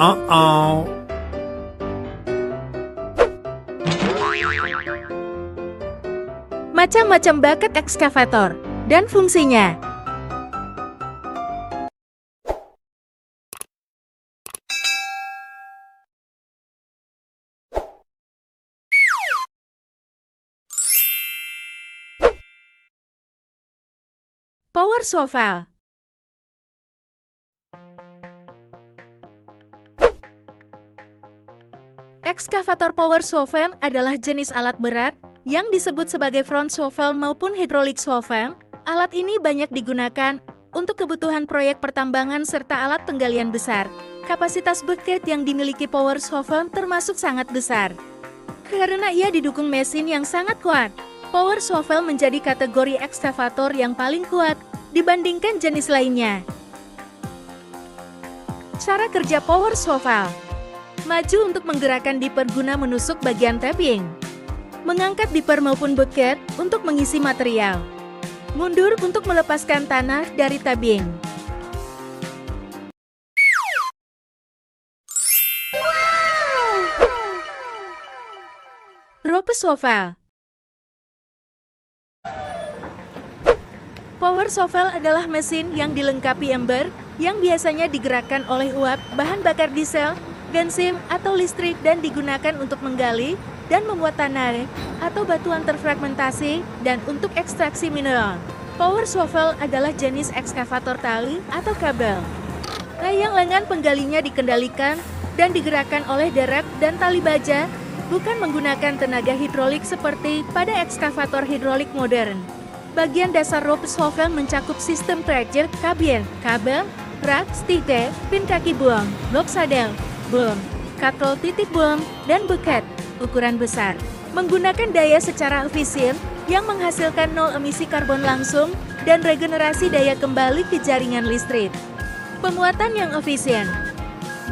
Uh-oh. Macam-macam bakat ekskavator dan fungsinya. Power shovel. Ekskavator power shovel adalah jenis alat berat yang disebut sebagai front shovel maupun hydraulic shovel. Alat ini banyak digunakan untuk kebutuhan proyek pertambangan serta alat penggalian besar. Kapasitas bucket yang dimiliki power shovel termasuk sangat besar. Karena ia didukung mesin yang sangat kuat, power shovel menjadi kategori ekskavator yang paling kuat dibandingkan jenis lainnya. Cara kerja power shovel. Maju untuk menggerakkan dipper guna menusuk bagian tapping. Mengangkat dipper maupun bucket untuk mengisi material. Mundur untuk melepaskan tanah dari tabing. Rope shovel. Power shovel adalah mesin yang dilengkapi ember yang biasanya digerakkan oleh uap, bahan bakar diesel, bensin, atau listrik dan digunakan untuk menggali dan membuat tanah atau batuan terfragmentasi dan untuk ekstraksi mineral. Power shovel adalah jenis ekskavator tali atau kabel. Layang lengan penggalinya dikendalikan dan digerakkan oleh derep dan tali baja, bukan menggunakan tenaga hidrolik seperti pada ekskavator hidrolik modern. Bagian dasar rope shovel mencakup sistem tractor, kabel, rak, stick, pin kaki buang, blok sadel, boom, katrol titik boom, dan bucket, ukuran besar. Menggunakan daya secara efisien yang menghasilkan nol emisi karbon langsung dan regenerasi daya kembali ke jaringan listrik. Pemuatan yang efisien.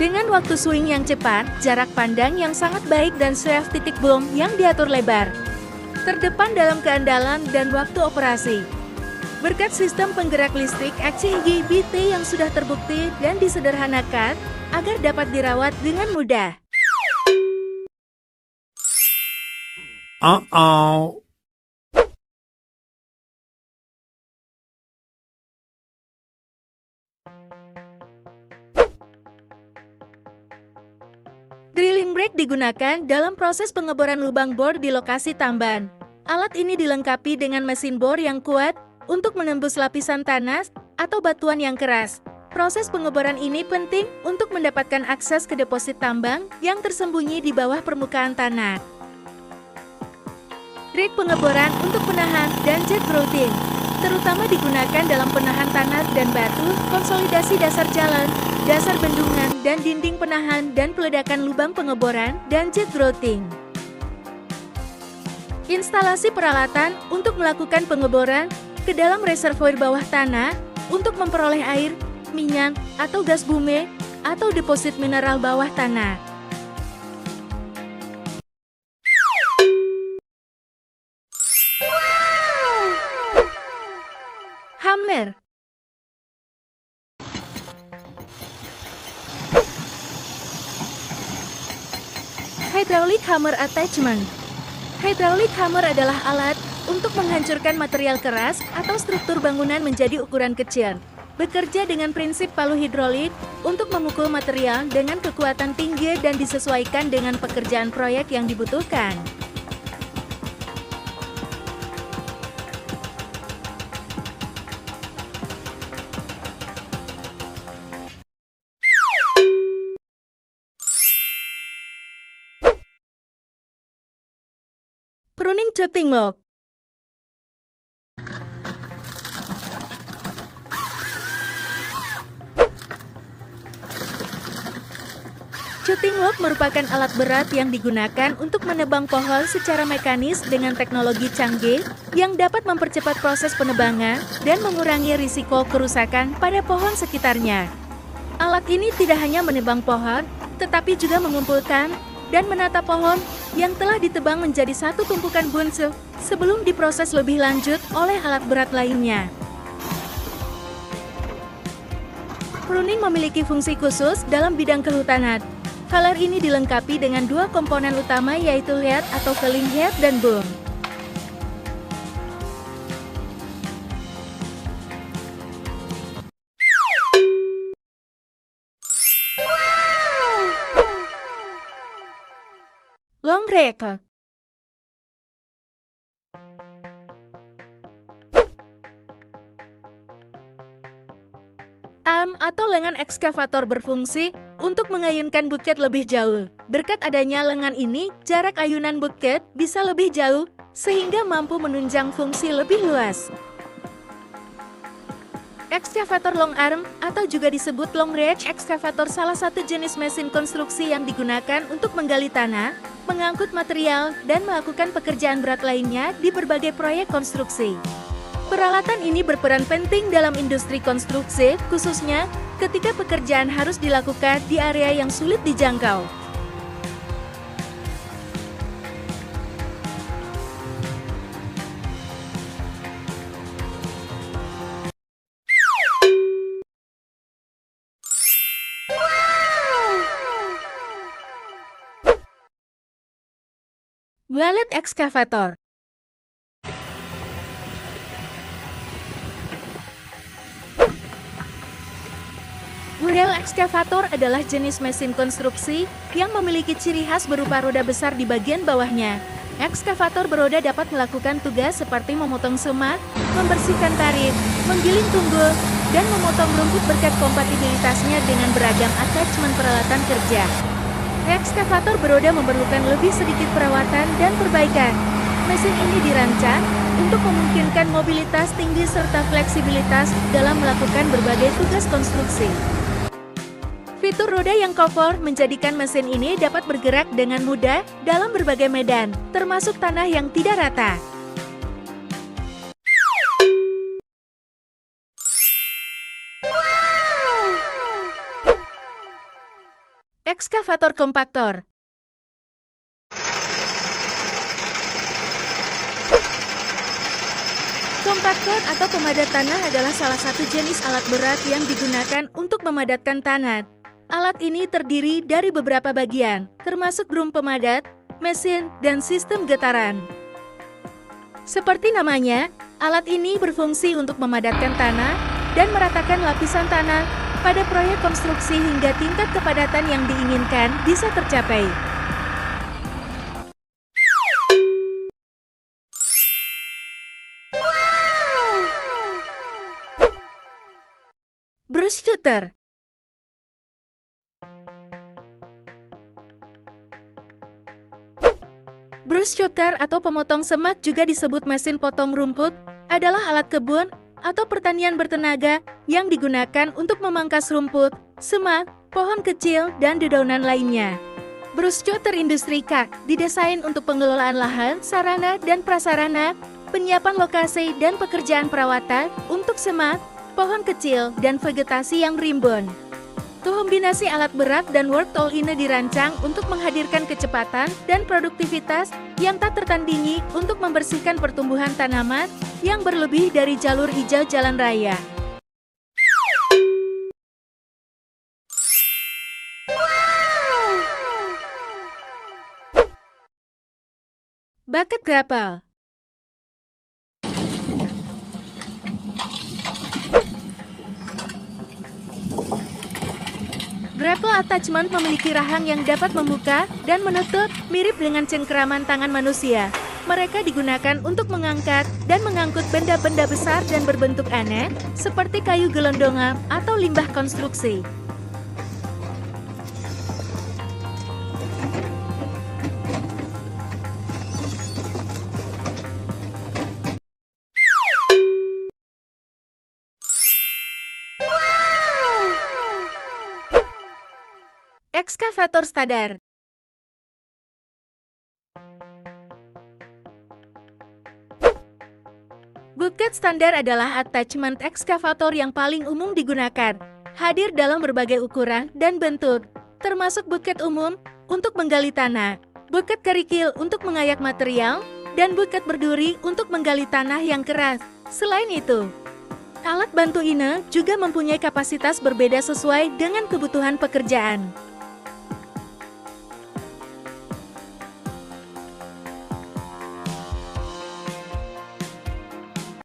Dengan waktu swing yang cepat, jarak pandang yang sangat baik dan shaft titik boom yang diatur lebar. Terdepan dalam keandalan dan waktu operasi. Berkat sistem penggerak listrik IGBT yang sudah terbukti dan disederhanakan agar dapat dirawat dengan mudah. Uh-oh. Drilling brake digunakan dalam proses pengeboran lubang bor di lokasi tamban. Alat ini dilengkapi dengan mesin bor yang kuat untuk menembus lapisan tanah atau batuan yang keras. Proses pengeboran ini penting untuk mendapatkan akses ke deposit tambang yang tersembunyi di bawah permukaan tanah. Rig pengeboran untuk penahan dan jet grouting, terutama digunakan dalam penahan tanah dan batu, konsolidasi dasar jalan, dasar bendungan, dan dinding penahan dan peledakan lubang pengeboran dan jet grouting. Instalasi peralatan untuk melakukan pengeboran ke dalam reservoir bawah tanah untuk memperoleh air, minyak, atau gas bumi, atau deposit mineral bawah tanah. Hammer. Hydraulic hammer attachment. Hydraulic hammer adalah alat untuk menghancurkan material keras atau struktur bangunan menjadi ukuran kecil. Bekerja dengan prinsip palu hidrolik untuk memukul material dengan kekuatan tinggi dan disesuaikan dengan pekerjaan proyek yang dibutuhkan. Pruning chopping block. Chopping block merupakan alat berat yang digunakan untuk menebang pohon secara mekanis dengan teknologi canggih yang dapat mempercepat proses penebangan dan mengurangi risiko kerusakan pada pohon sekitarnya. Alat ini tidak hanya menebang pohon, tetapi juga mengumpulkan dan menata pohon yang telah ditebang menjadi satu tumpukan bunsil sebelum diproses lebih lanjut oleh alat berat lainnya. Pruning memiliki fungsi khusus dalam bidang kehutanan. Faller ini dilengkapi dengan dua komponen utama yaitu head atau felling head dan boom. Long rake. Arm atau lengan ekskavator berfungsi untuk mengayunkan buket lebih jauh. Berkat adanya lengan ini, jarak ayunan buket bisa lebih jauh sehingga mampu menunjang fungsi lebih luas. Ekskavator long arm atau juga disebut long reach ekskavator salah satu jenis mesin konstruksi yang digunakan untuk menggali tanah, mengangkut material, dan melakukan pekerjaan berat lainnya di berbagai proyek konstruksi. Peralatan ini berperan penting dalam industri konstruksi, khususnya ketika pekerjaan harus dilakukan di area yang sulit dijangkau. Wallet ekskavator. Wheel ekskavator adalah jenis mesin konstruksi yang memiliki ciri khas berupa roda besar di bagian bawahnya. Ekskavator beroda dapat melakukan tugas seperti memotong semak, membersihkan parit, menggiling tunggul, dan memotong rumput berkat kompatibilitasnya dengan beragam attachment peralatan kerja. Ekskavator beroda memerlukan lebih sedikit perawatan dan perbaikan. Mesin ini dirancang untuk memungkinkan mobilitas tinggi serta fleksibilitas dalam melakukan berbagai tugas konstruksi. Fitur roda yang kofor menjadikan mesin ini dapat bergerak dengan mudah dalam berbagai medan, termasuk tanah yang tidak rata. Ekskavator kompaktor. Kompaktor atau pemadat tanah adalah salah satu jenis alat berat yang digunakan untuk memadatkan tanah. Alat ini terdiri dari beberapa bagian, termasuk drum pemadat, mesin, dan sistem getaran. Seperti namanya, alat ini berfungsi untuk memadatkan tanah dan meratakan lapisan tanah pada proyek konstruksi hingga tingkat kepadatan yang diinginkan bisa tercapai. Brush shooter. Brush shooter atau pemotong semak juga disebut mesin potong rumput, adalah alat kebun atau pertanian bertenaga yang digunakan untuk memangkas rumput, semak, pohon kecil, dan dedaunan lainnya. Brush shooter industri K didesain untuk pengelolaan lahan, sarana, dan prasarana, penyiapan lokasi, dan pekerjaan perawatan untuk semak, pohon kecil, dan vegetasi yang rimbun. Kombinasi alat berat dan work tool ini dirancang untuk menghadirkan kecepatan dan produktivitas yang tak tertandingi untuk membersihkan pertumbuhan tanaman yang berlebih dari jalur hijau jalan raya. Bucket grapple. Grapple attachment memiliki rahang yang dapat membuka dan menutup mirip dengan cengkeraman tangan manusia. Mereka digunakan untuk mengangkat dan mengangkut benda-benda besar dan berbentuk aneh seperti kayu gelondongan atau limbah konstruksi. Ekskavator standar. Bucket standar adalah attachment ekskavator yang paling umum digunakan, hadir dalam berbagai ukuran dan bentuk, termasuk bucket umum untuk menggali tanah, bucket kerikil untuk mengayak material, dan bucket berduri untuk menggali tanah yang keras. Selain itu, Alat bantu ini juga mempunyai kapasitas berbeda sesuai dengan kebutuhan pekerjaan.